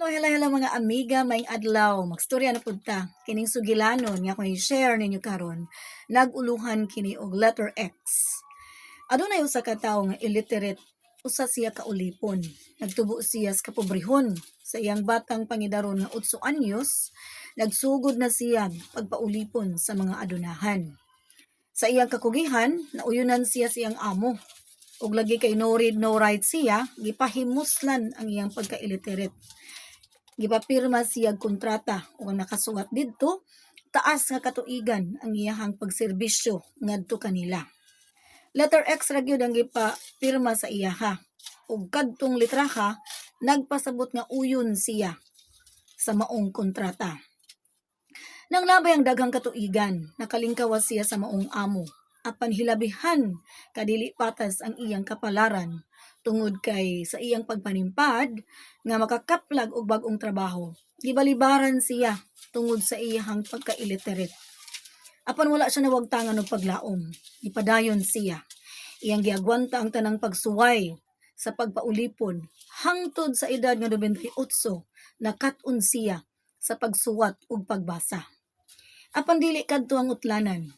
Oh, hello mga amiga, maayong adlaw. Magstorya na pud ta. Kining sugilanon nga akong i-share ninyo karon. Naguluhan kini og letter X. Adunay usa ka tawo nga illiterate, usa siya ka ulipon. Nagtubo siya sa kapobrehon. Sa iyang batang pangidaron nga 8 anyos, nagsugod na siya pagpaulipon sa mga adunahan. Sa iyang kakugihan, nauyunan siya sa iyang amo. Ug lagi kay no read no write siya, gipahimuslan ang iyang pagka-illiterate. Gipapirma siya kontrata o nakasulat didto taas nga katuigan ang iyahang pagserbisyo ngadto kanila. Letter X ra gyud ang gipapirma sa iyaha. Ug kadtong litraha nagpasabot nga uyon siya sa maong kontrata. Nang labay ang daghang katuigan, nakalingkawas siya sa maong amo. Apan hilabihan kadili patas ang iyang kapalaran tungod kay sa iyang pagpanimpad nga makakaplag og bag-ong trabaho. Gibalibaran siya tungod sa iyang pagka-illiterate. Apan wala siya nawagtangan og paglaom. Ipadayon siya. Iyang giagwanta ang tanang pagsuway sa pagpaulipon hangtod sa edad nga 28 nakat-on siya sa pagsuwat ug pagbasa. Apan dili kadto ang utlanan.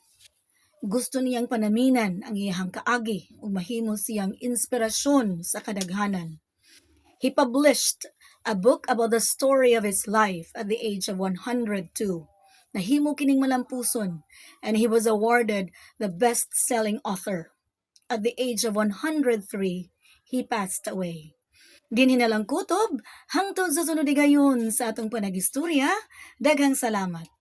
Gusto niyang panaminan ang iyahang kaagi ug mahimo siyang inspirasyon sa kadaghanan. He published a book about the story of his life at the age of 102. Nahimo kining malampuson and he was awarded the best-selling author. At the age of 103, he passed away. Dinhi na lang kutob hangtod sa sunod higayon sa atong panagistorya. Daghang salamat.